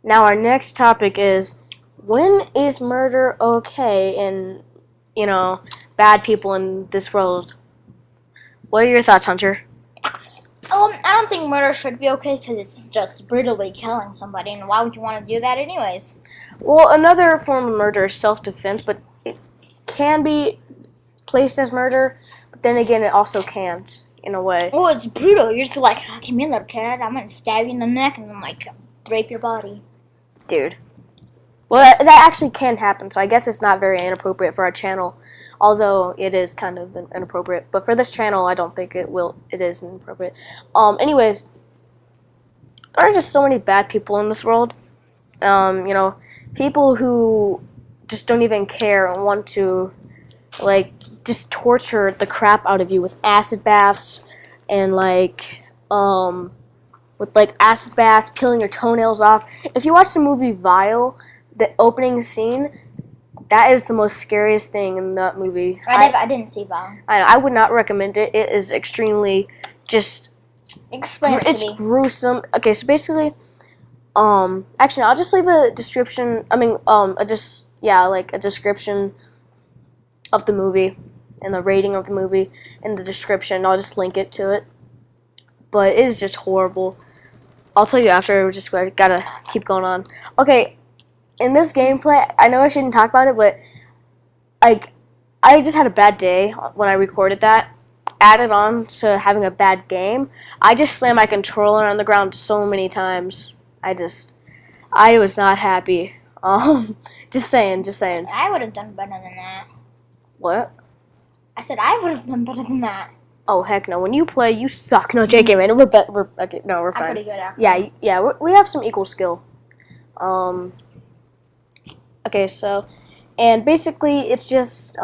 Now our next topic is, when is murder okay in, bad people in this world? What are your thoughts, Hunter? I don't think murder should be okay because it's just brutally killing somebody, and why would you want to do that anyways? Well, another form of murder is self-defense, but it can be placed as murder, but then again, it also can't, in a way. Oh, it's brutal. You're just like, oh, come here, little kid. I'm gonna stab you in the neck and then rape your body. Dude. Well, that actually can happen, so I guess it's not very inappropriate for our channel, although it is kind of inappropriate. But for this channel, I don't think it is inappropriate. Anyways, there are just so many bad people in this world. People who just don't even care and want to, just torture the crap out of you with acid baths and, acid baths, peeling your toenails off. If you watch the movie Vile, the opening scene, that is the most scariest thing in that movie. I didn't see Val. I would not recommend it. It is extremely just. Explain it to It's me. gruesome. Okay, so basically, actually, I'll just leave a description. A description of the movie and the rating of the movie in the description. I'll just link it to it. But it is just horrible. I'll tell you after. We just gotta keep going on. Okay. In this gameplay, I know I shouldn't talk about it, but I just had a bad day when I recorded that. Added on to having a bad game, I just slammed my controller on the ground so many times. I was not happy. Just saying. I would have done better than that. What? I said I would have done better than that. Oh heck no! When you play, you suck. No, JK, man, we're okay. No, we're fine. I'm pretty good at Yeah. We have some equal skill. Okay, so, and basically, it's just,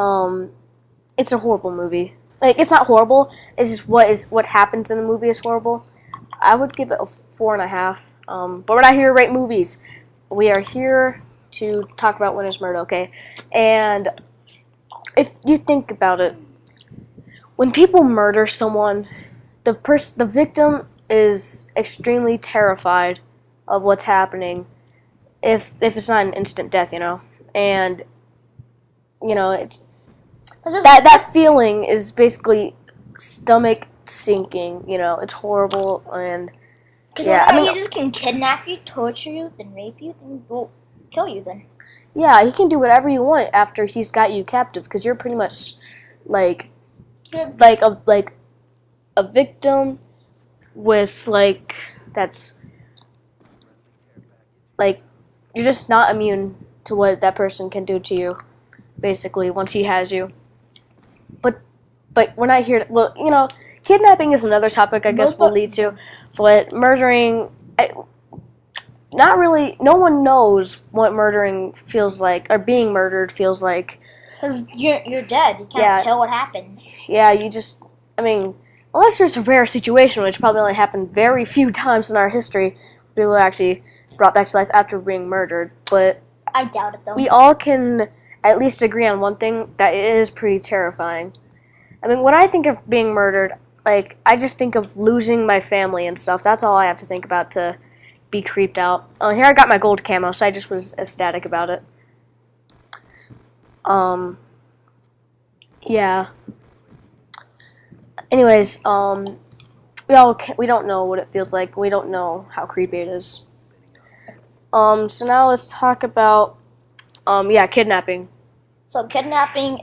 it's a horrible movie. It's not horrible. It's just what happens in the movie is horrible. I would give it a 4.5. But we're not here to rate movies. We are here to talk about when is murder, okay? And if you think about it, when people murder someone, the victim is extremely terrified of what's happening. If it's not an instant death, and it's that feeling is basically stomach sinking. It's horrible, and he just can kidnap you, torture you, then rape you, then we'll kill you. Then he can do whatever you want after he's got you captive, because you're pretty much like a victim with that's you're just not immune to what that person can do to you, basically, once he has you. But we're not here to, kidnapping is another topic I guess we'll lead to, but murdering, not really, no one knows what murdering feels like, or being murdered feels like. Because you're dead, you can't tell what happened. Yeah, unless there's a rare situation, which probably only happened very few times in our history, people are actually brought back to life after being murdered, but I doubt it, though. We all can at least agree on one thing, that it is pretty terrifying. When I think of being murdered, I just think of losing my family and stuff. That's all I have to think about to be creeped out. Oh, here I got my gold camo, so I just was ecstatic about it. Yeah. Anyways, we don't know what it feels like. We don't know how creepy it is. So now let's talk about, kidnapping. So kidnapping,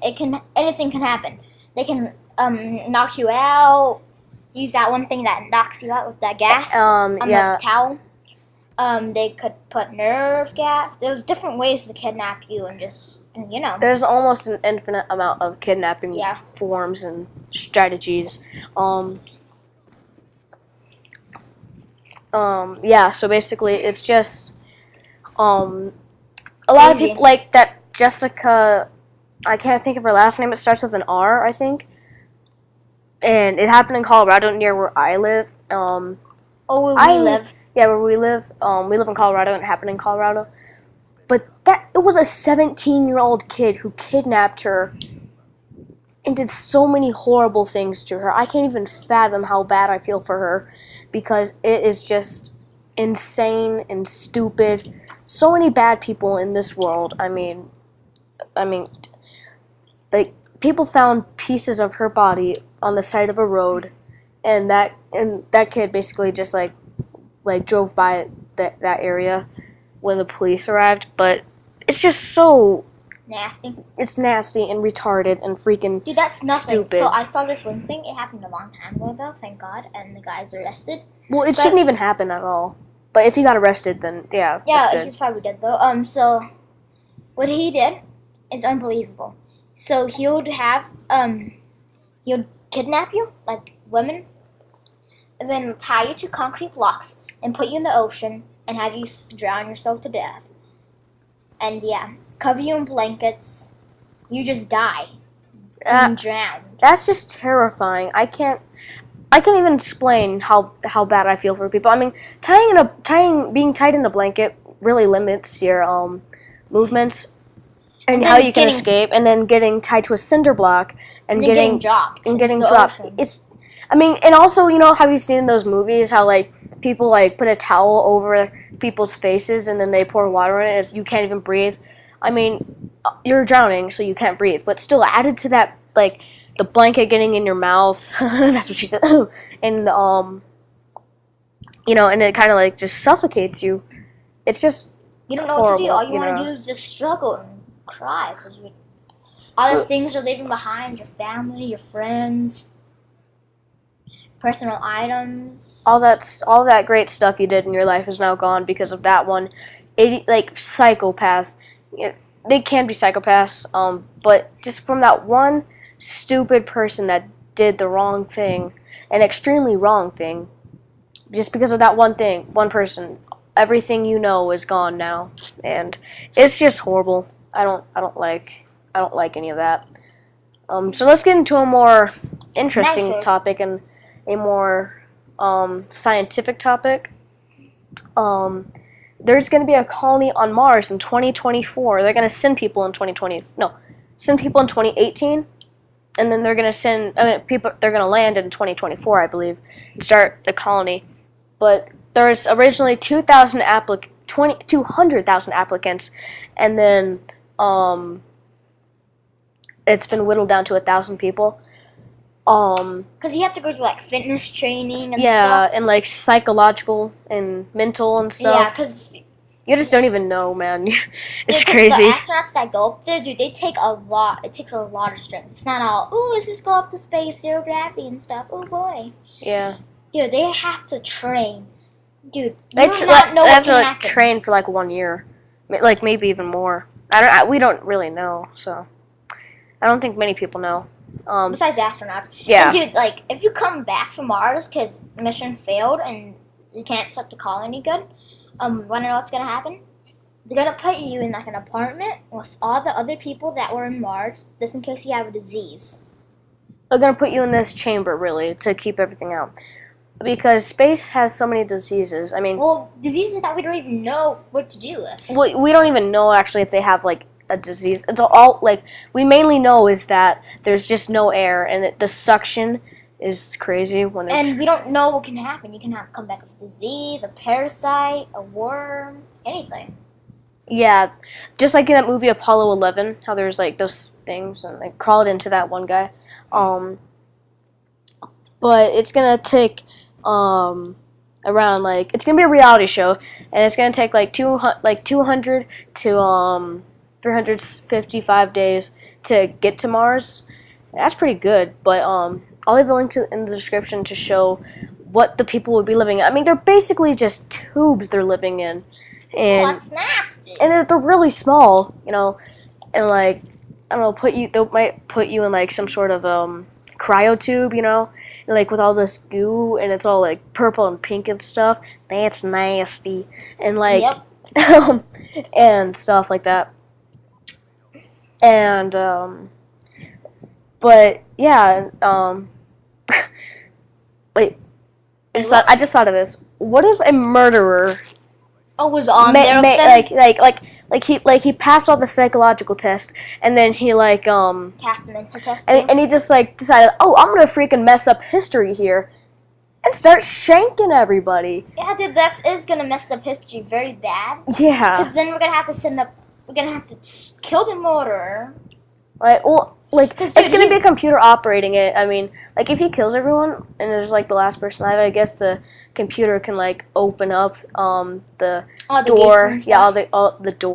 anything can happen. They can knock you out. Use that one thing that knocks you out with that gas on the towel. They could put nerve gas. There's different ways to kidnap you, and just There's almost an infinite amount of kidnapping forms and strategies. So basically, it's just a lot of people like that Jessica. I can't think of her last name. It starts with an R, I think. And it happened in Colorado, near where I live. Where we live. Yeah, where we live. We live in Colorado, and it happened in Colorado. But it was a 17-year-old kid who kidnapped her and did so many horrible things to her. I can't even fathom how bad I feel for her, because it is just insane and stupid. So many bad people in this world. I mean, like people found pieces of her body on the side of a road, and that kid basically just like drove by that area when the police arrived. But it's just so nasty. It's nasty and retarded and freaking dude. That's nothing. Stupid. So I saw this one thing. It happened a long time ago, though. Thank God, and the guy's arrested. Well, it shouldn't even happen at all. But if he got arrested, then yeah, that's good. He's probably dead though. So what he did is unbelievable. So he would kidnap you, like women, and then tie you to concrete blocks and put you in the ocean and have you drown yourself to death. And cover you in blankets. You just die and drown. That's just terrifying. I can't even explain how bad I feel for people. I mean, being tied in a blanket really limits your movements and how you can escape, and then getting tied to a cinder block and getting dropped. It's, I mean, and also, you know, have you seen in those movies how like people like put a towel over people's faces and then they pour water in it? You can't even breathe. I mean, you're drowning, so you can't breathe. But still, added to that, like the blanket getting in your mouth. That's what she said. And you know, and it kind of like just suffocates you. It's just you don't know what to do. All you want to do is just struggle and cry because all the things you're leaving behind, your family, your friends, personal items, all that great stuff you did in your life is now gone because of that one psychopath. They can be psychopaths, but just from that one stupid person that did the wrong thing, an extremely wrong thing, just because of that one person, everything you know is gone now, and it's just horrible. I don't like any of that. So let's get into a more interesting topic and a more scientific topic. There's going to be a colony on Mars in 2024. They're going to send people in 2018, and then they're going to send people. They're going to land in 2024, I believe, and start the colony. But there's originally 200,000 applicants, and then it's been whittled down to 1,000 people. Because you have to go to like fitness training and stuff. Yeah, and like psychological and mental and stuff. Yeah, because you just don't even know, man. It's crazy. The astronauts that go up there, dude, they take a lot. It takes a lot of strength. It's not all, ooh, let's just go up to space, zero gravity and stuff. Oh boy. Yeah. Dude, they have to train. Dude, you do not know what can happen. They have to train for like 1 year, like maybe even more. We don't really know, so I don't think many people know. Besides astronauts. Yeah. And dude, like, if you come back from Mars because the mission failed and you can't start the colony good, wanna know what's gonna happen? They're gonna put you in like an apartment with all the other people that were in Mars, just in case you have a disease. They're gonna put you in this chamber, really, to keep everything out. Because space has so many diseases. I mean, well, diseases that we don't even know what to do with. Well, we don't even know actually if they have like a disease. It's all like we mainly know is that there's just no air and that the suction is crazy when it's, and we don't know what can happen. You can come back with a disease, a parasite, a worm, anything. Yeah, just like in that movie Apollo 11, how there's like those things and they crawled into that one guy. But it's gonna take around like it's gonna be a reality show, and it's gonna take like 200 to 355 days to get to Mars. That's pretty good, but I'll leave a link in the description to show what the people would be living in. I mean, they're basically just tubes they're living in, and that's nasty. And they're really small, you know, and like I don't know, they might put you in like some sort of cryo tube, you know, and like with all this goo, and it's all like purple and pink and stuff. That's nasty, and like and stuff like that. And but yeah, wait, I just thought of this. What if a murderer was on there with them? like he passed all the psychological test, and then he like passed the mental test, and he just like decided, oh, I'm gonna freaking mess up history here, and start shanking everybody. Yeah, dude, that is gonna mess up history very bad. Yeah. Because then we're gonna have to kill the murderer. Right. Well, like it's gonna be a computer operating it. I mean, like if he kills everyone and there's like the last person alive, I guess the computer can like open up the door. Yeah, all the door.